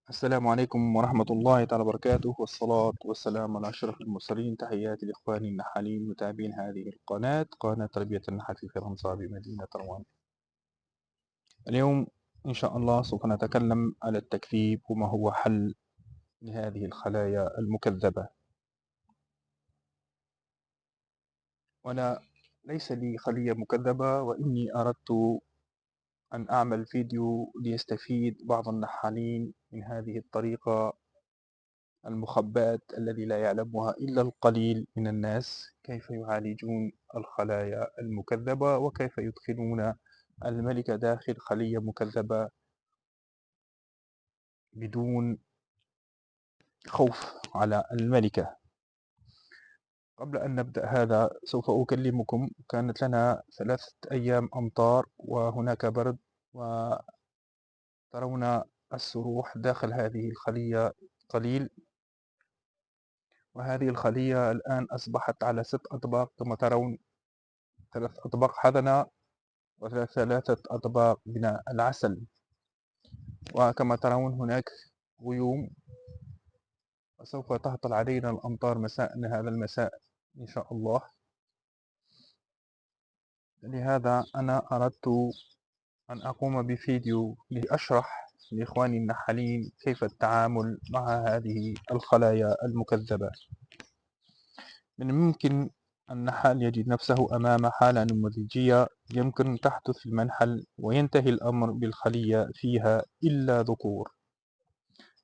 السلام عليكم ورحمة الله تعالى وبركاته، والصلاة والسلام على أشرف المرسلين. تحياتي لإخواني النحالين متابعين هذه القناة، قناة تربية النحل في فرنسا بمدينة روان. اليوم إن شاء الله سوف نتكلم على التكذيب وما هو حل لهذه الخلايا المكذبة. وأنا ليس لي خلية مكذبة، وإني أردت أن أعمل فيديو ليستفيد بعض النحالين من هذه الطريقة المخبأة الذي لا يعلمها إلا القليل من الناس، كيف يعالجون الخلايا المكذبة وكيف يدخلون الملك داخل خلية مكذبة بدون خوف على الملكة. قبل أن نبدأ هذا سوف أكلمكم. كانت لنا 3 أيام أمطار وهناك برد، وترون السروح داخل هذه الخلية قليل، وهذه الخلية الآن أصبحت على 6 أطباق كما ترون، 3 أطباق حضنة و3 أطباق من العسل. وكما ترون هناك غيوم، وسوف تهطل علينا الأمطار مساء هذا المساء إن شاء الله. لهذا أنا أردت أن أقوم بفيديو لأشرح لإخواني النحالين كيف التعامل مع هذه الخلايا المكذبة. من الممكن النحال يجد نفسه أمام حالة نموذجية يمكن تحدث في المنحل وينتهي الأمر بالخلية فيها إلا ذكور،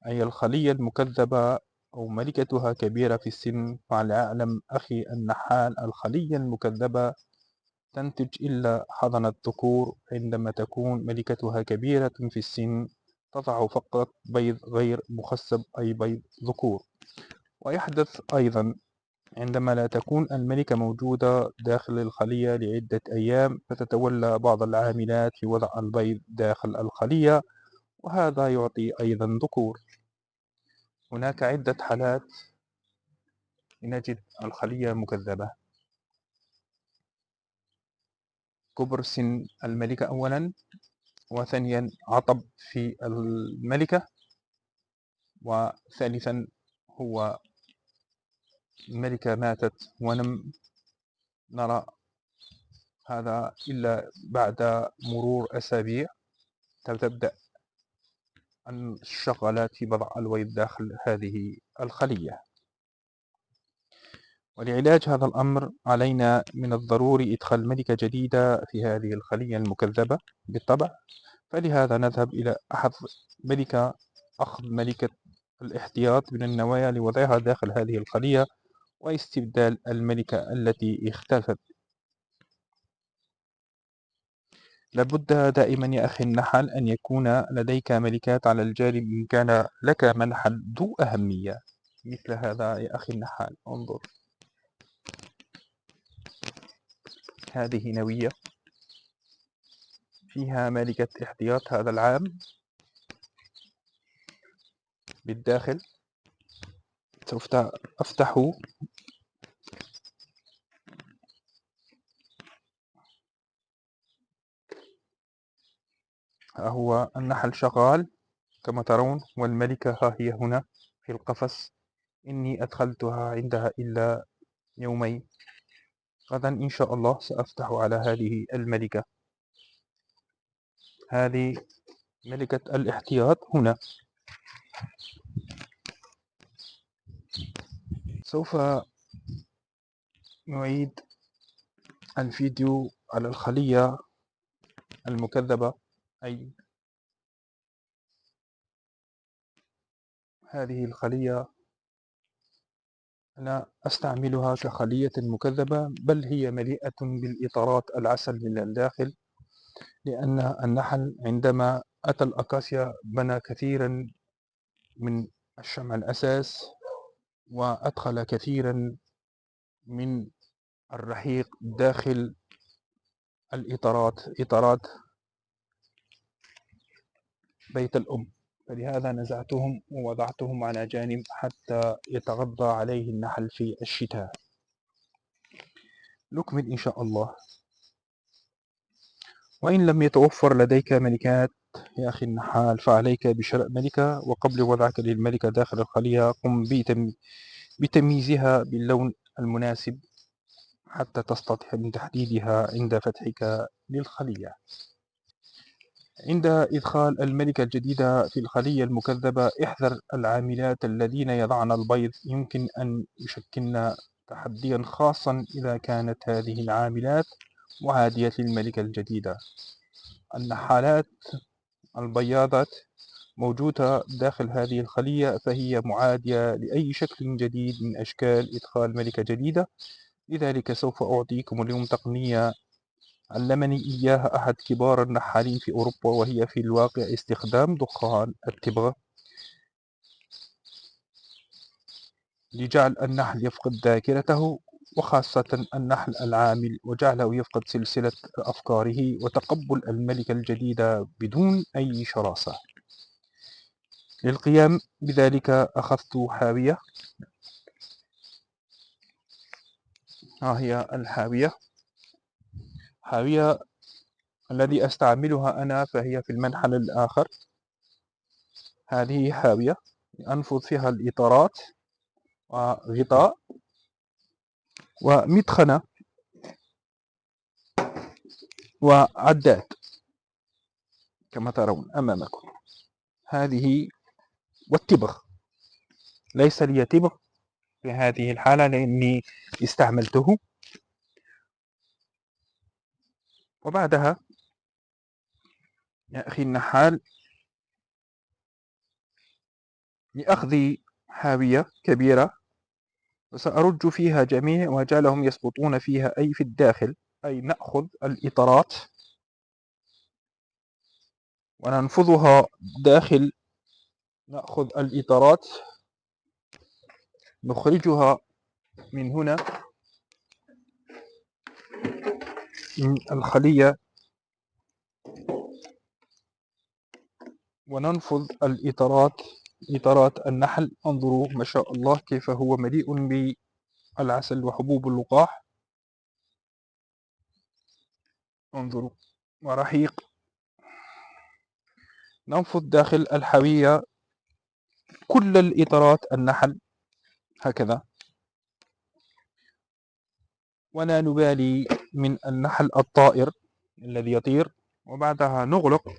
أي الخلية المكذبة أو ملكتها كبيرة في السن. فعلى أعلم أخي النحال الخلية المكذبة تنتج إلا حضنة ذكور، عندما تكون ملكتها كبيرة في السن تضع فقط بيض غير مخصب أي بيض ذكور. ويحدث أيضا عندما لا تكون الملكة موجودة داخل الخلية لعدة أيام، فتتولى بعض العاملات في وضع البيض داخل الخلية، وهذا يعطي أيضا ذكور. هناك عدة حالات لنجد الخلية مكذبة: كبر سن الملكة أولا، وثانيا عطب في الملكة، وثالثا هو الملكة ماتت ولم نرى هذا إلا بعد مرور أسابيع. تبدأ الشغلات في وضع البيض داخل هذه الخلية. ولعلاج هذا الأمر علينا من الضروري إدخال ملكة جديدة في هذه الخلية المكذبة بالطبع. فلهذا نذهب إلى أخذ ملكة الاحتياط من النوايا لوضعها داخل هذه الخلية واستبدال الملكة التي اختفت. لابد دائما يا أخي النحل أن يكون لديك ملكات على الجانب إن كان لك منحل ذو أهمية مثل هذا. يا أخي النحال انظر، هذه نوية فيها ملكة احتياط هذا العام بالداخل. سوف أفتح هو النحل شغال كما ترون، والملكة ها هي هنا في القفص. إني أدخلتها عندها إلا يومين. غدا إن شاء الله سأفتح على هذه الملكة. هذه ملكة الاحتياط هنا. سوف نعيد الفيديو على الخلية المكذبة، أي هذه الخلية لا أستعملها كخلية مكذبة، بل هي مليئة بالإطارات العسل من الداخل، لأن النحل عندما أتى الأكاسيا بنى كثيرا من الشمع الأساس، وأدخل كثيرا من الرحيق داخل إطارات بيت الأم. فلهذا نزعتهم ووضعتهم على جانب حتى يتغذى عليه النحل في الشتاء. نكمل إن شاء الله. وإن لم يتوفر لديك ملكات يا أخي النحال، فعليك بشراء ملكة، وقبل وضعك للملكة داخل الخلية قم بتمييزها باللون المناسب حتى تستطيع من تحديدها عند فتحك للخلية. عند إدخال الملكة الجديدة في الخلية المكذبة احذر العاملات الذين يضعن البيض، يمكن أن يشكلن تحديا خاصا إذا كانت هذه العاملات معادية للملكة الجديدة. النحالات البياضات موجودة داخل هذه الخلية فهي معادية لأي شكل جديد من أشكال إدخال ملكة جديدة، لذلك سوف أعطيكم اليوم تقنية علمني إياها أحد كبار النحالين في أوروبا، وهي في الواقع استخدام دخان التبغ لجعل النحل يفقد ذاكرته، وخاصة النحل العامل، وجعله يفقد سلسلة أفكاره وتقبل الملكة الجديدة بدون أي شراسة. للقيام بذلك أخذت حاوية، ها هي الحاوية. حاوية الذي أستعملها أنا فهي في المنحل الآخر. هذه حاوية أنفض فيها الإطارات وغطاء ومدخنة وعداد كما ترون أمامكم. هذه والتبغ، ليس لي تبغ في هذه الحالة لأني استعملته. وبعدها يا أخي النحال لأخذ حاوية كبيرة وسأرج فيها جميع وأجعلهم يسقطون فيها أي في الداخل، أي نأخذ الإطارات وننفضها داخل. نأخذ الإطارات نخرجها من هنا من الخلية وننفض الإطارات، إطارات النحل. انظروا ما شاء الله كيف هو مليء بالعسل وحبوب اللقاح، انظروا ورحيق. ننفض داخل الحاوية كل الإطارات النحل هكذا، ولا نبالي من النحل الطائر الذي يطير. وبعدها نغلق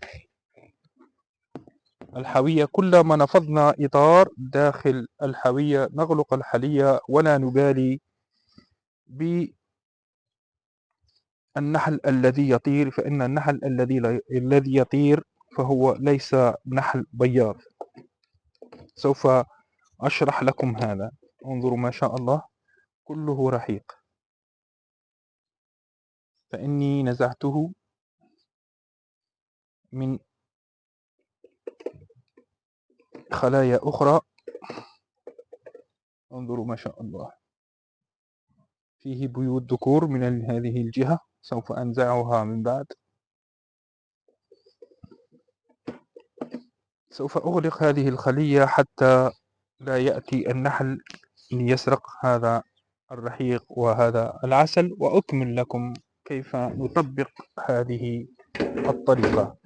الحاوية. كلما نفضنا إطار داخل الحاوية نغلق الحلية ولا نبالي بالنحل الذي يطير، فإن النحل الذي يطير فهو ليس نحل بياض. سوف أشرح لكم هذا. انظروا ما شاء الله كله رحيق، فإني نزعته من خلايا أخرى. انظروا ما شاء الله فيه بيوت ذكور من هذه الجهة، سوف أنزعها من بعد. سوف أغلق هذه الخلية حتى لا يأتي النحل ليسرق هذا الرحيق وهذا العسل، وأكمل لكم كيف نطبق هذه الطريقة.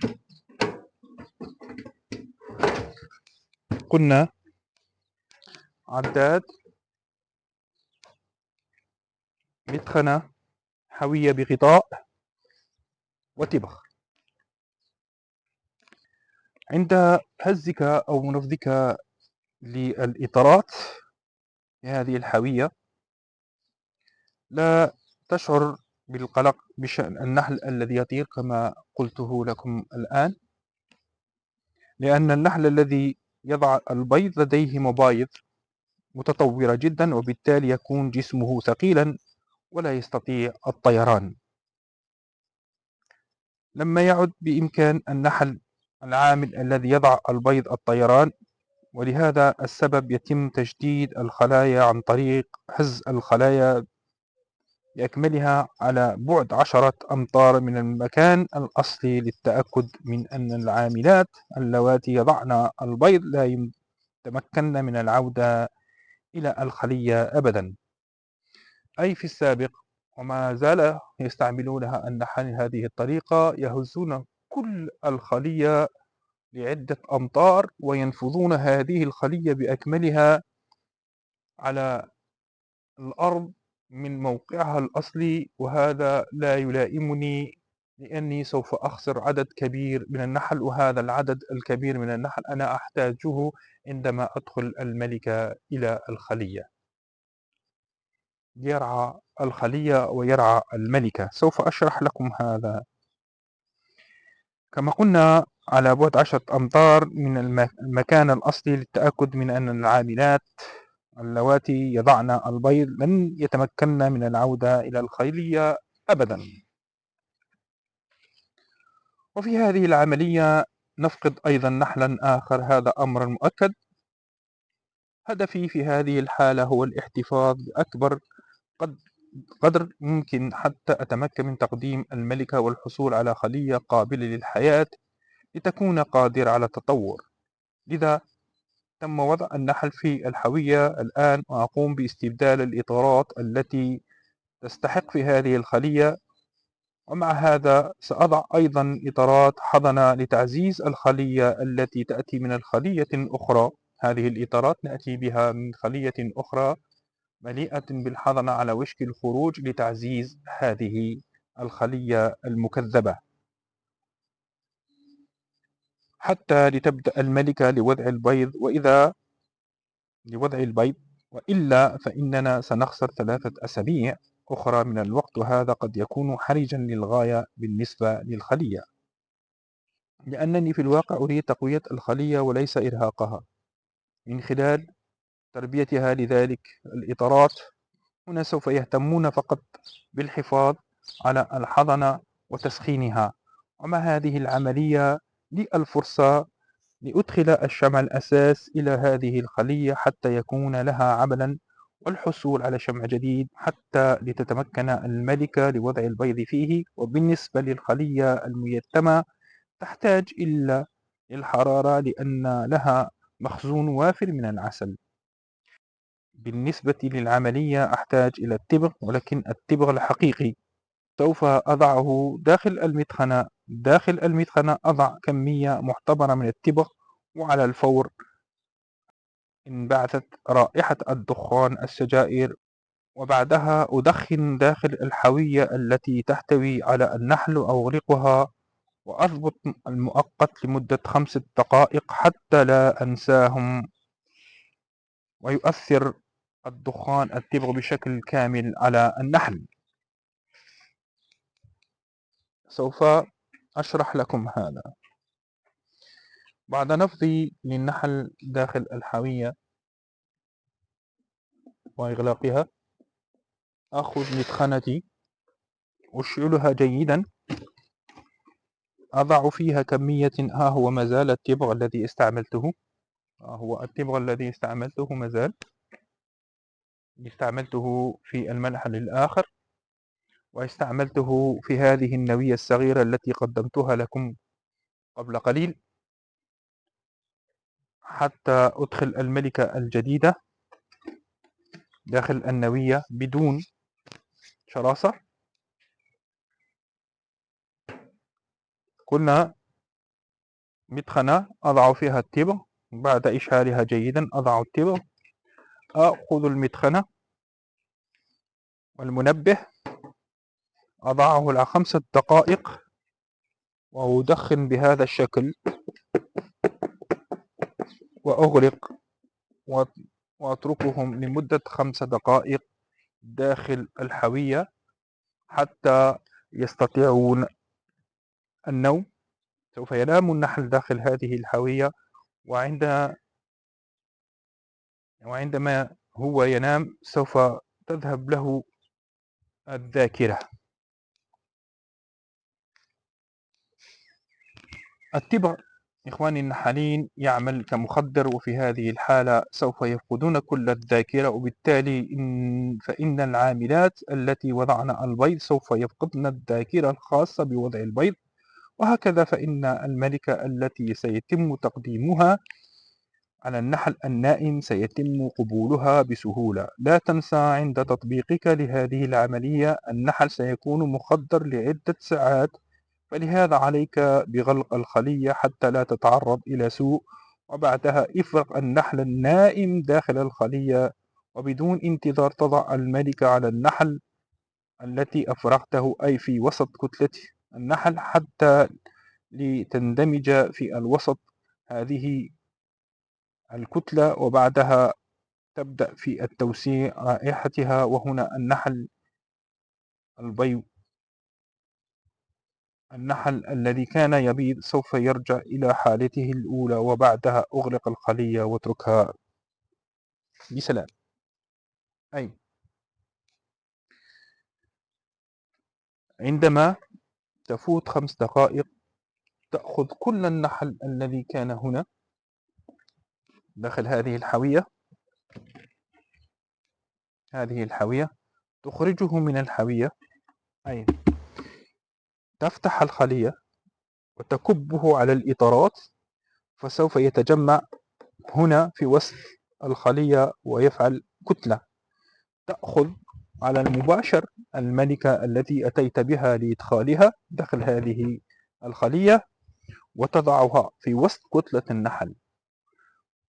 قلنا عداد، مدخنة، حاوية بغطاء، وتبغ. عند هزك أو نفضك للإطارات في هذه الحاوية لا تشعر بالقلق بشأن النحل الذي يطير كما قلته لكم الآن، لأن النحل الذي يضع البيض لديه مبايض متطورة جدا، وبالتالي يكون جسمه ثقيلا ولا يستطيع الطيران. لما يعد بإمكان النحل العامل الذي يضع البيض الطيران، ولهذا السبب يتم تجديد الخلايا عن طريق هز الخلايا بأكملها على بعد 10 أمتار من المكان الأصلي للتأكد من أن العاملات اللواتي يضعن البيض لا يتمكن من العودة إلى الخلية أبدا. أي في السابق وما زال يستعملونها النحل هذه الطريقة، يهزون كل الخلية لعدة أمطار وينفضون هذه الخلية بأكملها على الأرض من موقعها الأصلي، وهذا لا يلائمني لأني سوف أخسر عدد كبير من النحل، وهذا العدد الكبير من النحل أنا أحتاجه عندما أدخل الملك إلى الخلية يرعى الخلية ويرعى الملكة. سوف أشرح لكم هذا. كما قلنا على بعد 10 أمتار من المكان الأصلي للتأكد من أن العاملات اللواتي يضعن البيض لن يتمكن من العودة إلى الخلية أبدا. وفي هذه العملية نفقد أيضا نحلا آخر، هذا أمر مؤكد. هدفي في هذه الحالة هو الاحتفاظ بأكبر قدر ممكن حتى أتمكن من تقديم الملكة والحصول على خلية قابلة للحياة لتكون قادرة على التطور. لذا تم وضع النحل في الحوية الآن، وأقوم باستبدال الإطارات التي تستحق في هذه الخلية، ومع هذا سأضع أيضا إطارات حضنة لتعزيز الخلية التي تأتي من الخلية أخرى. هذه الإطارات نأتي بها من خلية أخرى مليئة بالحضنة على وشك الخروج لتعزيز هذه الخلية المكذبة حتى لتبدأ الملكة لوضع البيض، وإلا فإننا سنخسر 3 أسابيع أخرى من الوقت، وهذا قد يكون حرجا للغاية بالنسبة للخلية، لأنني في الواقع أريد تقوية الخلية وليس إرهاقها من خلال تربيتها. لذلك الإطارات هنا سوف يهتمون فقط بالحفاظ على الحضنة وتسخينها. ومع هذه العملية لي الفرصة لأدخل الشمع الأساس إلى هذه الخلية حتى يكون لها عملا، والحصول على شمع جديد حتى لتتمكن الملكة لوضع البيض فيه. وبالنسبة للخلية الميتمة تحتاج إلا الحرارة لأن لها مخزون وافر من العسل. بالنسبة للعملية أحتاج إلى التبغ، ولكن التبغ الحقيقي سوف أضعه داخل المدخنة أضع كمية محتبرة من التبغ، وعلى الفور انبعثت رائحة الدخان السجائر، وبعدها أدخن داخل الحوية التي تحتوي على النحل وأغلقها، وأضبط المؤقت لمدة 5 دقائق حتى لا أنساهم، ويؤثر الدخان التبغ بشكل كامل على النحل. سوف أشرح لكم هذا. بعد نفضي للنحل داخل الحاوية وإغلاقها أخذ مدخنتي أشعلها جيدا، أضع فيها كمية، ها هو مازال التبغ الذي استعملته، مازال استعملته في المنحل الآخر، واستعملته في هذه النوية الصغيرة التي قدمتها لكم قبل قليل حتى أدخل الملكة الجديدة داخل النوية بدون شراسة. قلنا مدخنة أضع فيها التبغ، بعد إشعالها جيدا أضع التبغ، أخذ المدخنة والمنبه أضعه على 5 دقائق وأدخن بهذا الشكل وأغلق وأتركهم لمدة 5 دقائق داخل الحوية حتى يستطيعون النوم. سوف ينام النحل داخل هذه الحوية، وعندما هو ينام سوف تذهب له الذاكرة. التبغ إخواني النحالين يعمل كمخدر، وفي هذه الحالة سوف يفقدون كل الذاكرة، وبالتالي فإن العاملات التي وضعن البيض سوف يفقدن الذاكرة الخاصة بوضع البيض، وهكذا فإن الملكة التي سيتم تقديمها على النحل النائم سيتم قبولها بسهولة. لا تنسى عند تطبيقك لهذه العملية النحل سيكون مخدر لعدة ساعات فلهذا عليك بغلق الخلية حتى لا تتعرض إلى سوء، وبعدها افرغ النحل النائم داخل الخلية، وبدون انتظار تضع الملكة على النحل التي أفرغته، أي في وسط كتلة النحل، حتى لتندمج في الوسط هذه الكتلة، وبعدها تبدأ في التوسيع رائحتها. وهنا البيض النحل الذي كان يبيض سوف يرجع إلى حالته الأولى، وبعدها أغلق الخلية واتركها بسلام. أي عندما تفوت 5 دقائق تأخذ كل النحل الذي كان هنا داخل هذه الحاوية، تخرجه من الحاوية، أي تفتح الخلية وتكبه على الإطارات، فسوف يتجمع هنا في وسط الخلية ويفعل كتلة. تأخذ على المباشر الملكة التي أتيت بها لإدخالها داخل هذه الخلية، وتضعها في وسط كتلة النحل،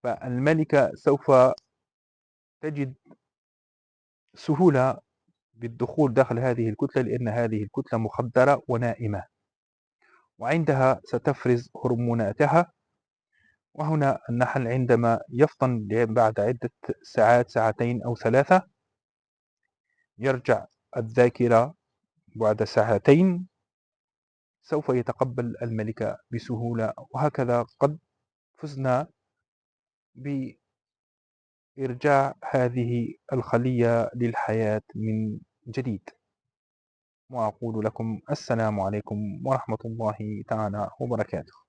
فالملكة سوف تجد سهولة بالدخول داخل هذه الكتلة، لأن هذه الكتلة مخدرة ونائمة، وعندها ستفرز هرموناتها. وهنا النحل عندما يفطن بعد عدة ساعات، 2 أو 3، يرجع الذاكرة بعد 2 ساعات، سوف يتقبل الملكة بسهولة. وهكذا قد فزنا بإرجاع هذه الخلية للحياة من جديد. وأقول لكم السلام عليكم ورحمة الله تعالى وبركاته.